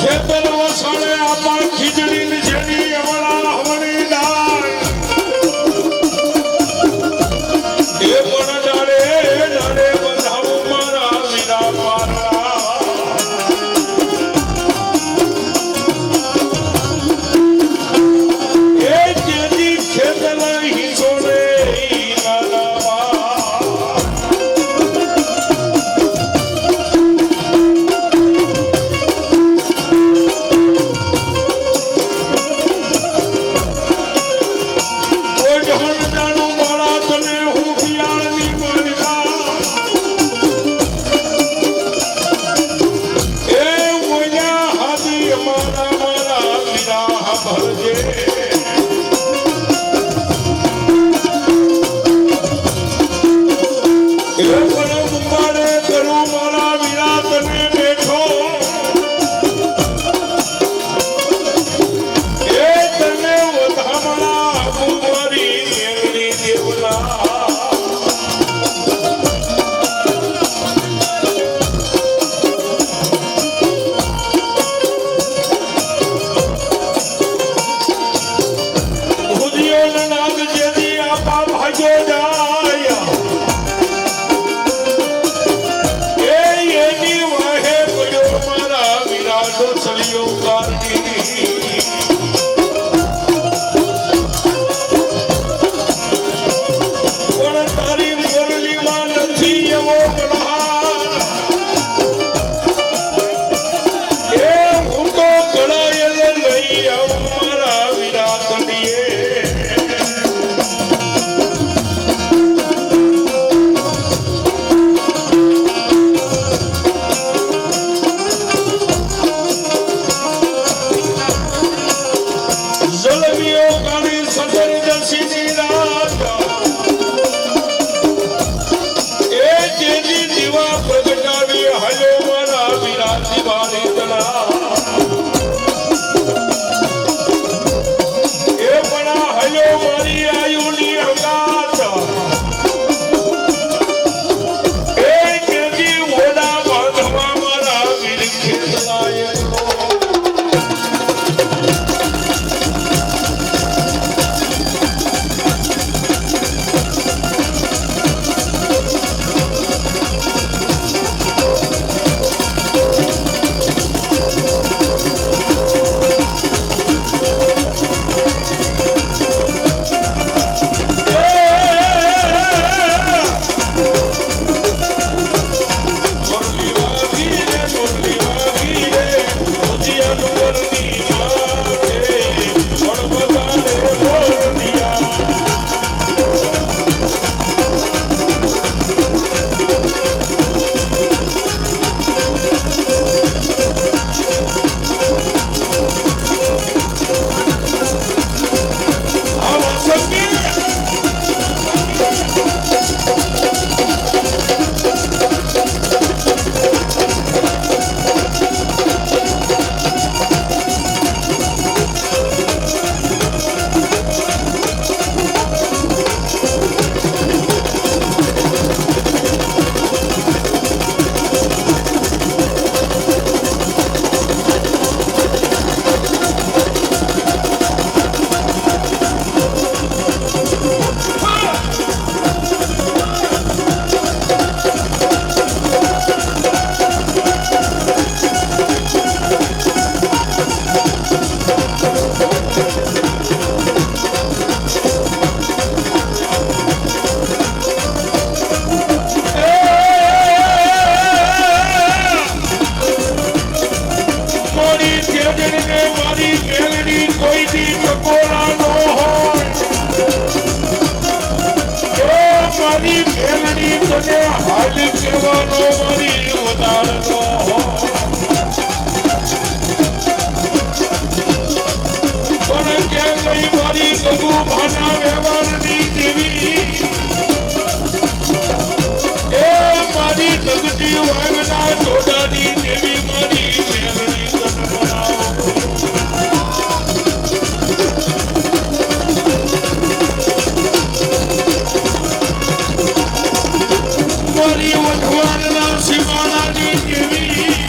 ખેતર વસાડે આપા ખીજડી જેની હમણાં હમણી ડાળ એ પણ ડાળે ડાળે બંધાવું મારા વીરા પારણા એ જેની ખેતર હિંચોડે What do you want to run and I'll see my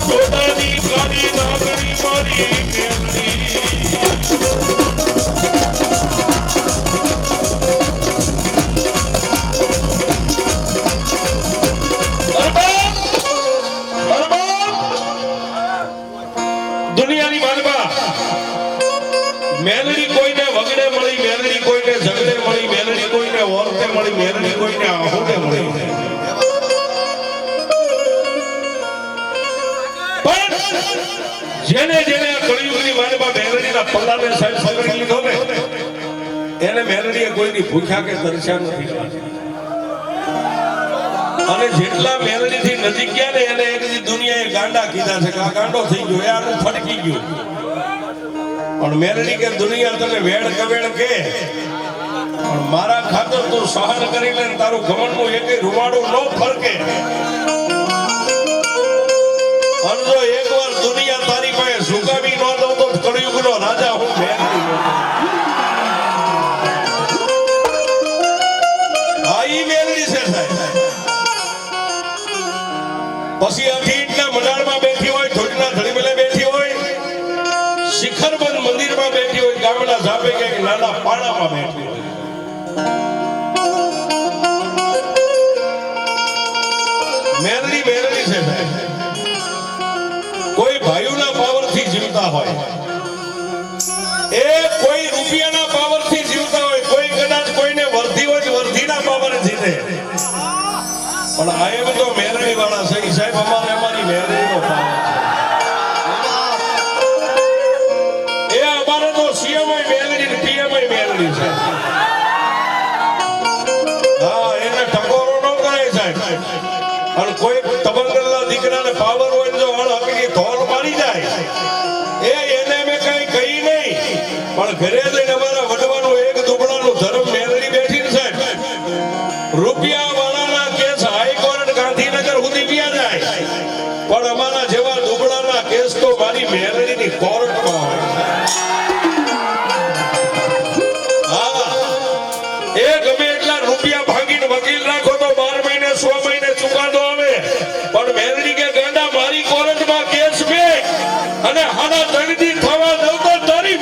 ટોટાની કાળી નાગરી મારી દુનિયાની માનવા મેલડી કોઈને વગડે મળી, મેલડી કોઈને ઝગડે મળી, મેલડી કોઈને ઓરતે મળી, મેલડી કોઈને આહોડે મળી. પણ જેને જેને કળિયુગની માનવા મેલડીના પલ્લાને સાહેબ પકડી લીધો ને એને મેલડીએ કોઈની ભૂખ્યા કે તરસ્યા નથી. અને જેટલા મેલડીથી નજીક ગયા ને એને એક દુનિયાએ ગાંડા કીધા છે કે આ ગાંડો થઈ ગયો, એ આનું ફટકી ગયું. પણ મેલડી કે દુનિયા તને વેડ કવેડ કે પણ મારા ખાતર તું સહન કરી લે, તારું ઘમંડનું એકેય રૂવાડું ન ફરકે. અને જો એકવાર દુનિયા તારી પાસે ઝુકાવી ન દઉં તો કળિયુગનો રાજા હું મેલડી. આ ઈ મેલડી છે સાહેબ. પછી અખીટના મંડાળમાં બેઠી હોય, ધોળના ધડીમેલે બેઠી હોય, શિખરબંધ મંદિરમાં બેઠી હોય, ગામના ઝાપે કે નાના પાણામાં બેઠી હોય. મેલડી મેલડી છે સાહેબ. કોઈ ભાઈઓના પાવરથી જીવતા હોય, એ કોઈ રૂપિયાના પાવરથી જીવતા હોય, કોઈ કદાચ કોઈને વર્ધી હોય વર્ધીના પાવર જીતે. પણ આ એમ તો મેલડી વાળા છે સાહેબ. અમારે અમારી મેલડીનો પાવર છે. એ અમારે તો સીએમ મેલડી ને પીએમ મેલડી છે. હા, એને ટકોરો ન કરે સાહેબ. અને કોઈ તબંગરના દીકરાને પાવર હોય જો હકીકી ધોલ મારી જાય, એને મેં કઈ કહી નહીં. પણ ઘરે જઈને અમારા વડવાનું એક દુબળાનું ધર્મ મેલડી બેઠી ને સાહેબ. રૂપિયા વાળાના કેસ હાઈકોર્ટ ગાંધીનગર સુધી પીયા જાય, પણ અમારા જેવા દુબળાના કેસ તો મારી મેલડીની કોર્ટમાં હોય. હા, એ ગમે એટલા રૂપિયા ભાંગીને વકીલ રાખો તો 12 મહિને 6 મહિને ચુકાદો આવે, પણ મેલડી કે ગાંડા મારી કોર્ટમાં કેસ બે અને હાડા તગડી થવા દઉં તો તારી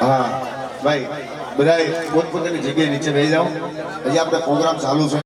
હા ભાઈ, બધા પોતપોતાની જગ્યાએ નીચે બેસી જાઓ. હજી આપણે પ્રોગ્રામ ચાલુ છે.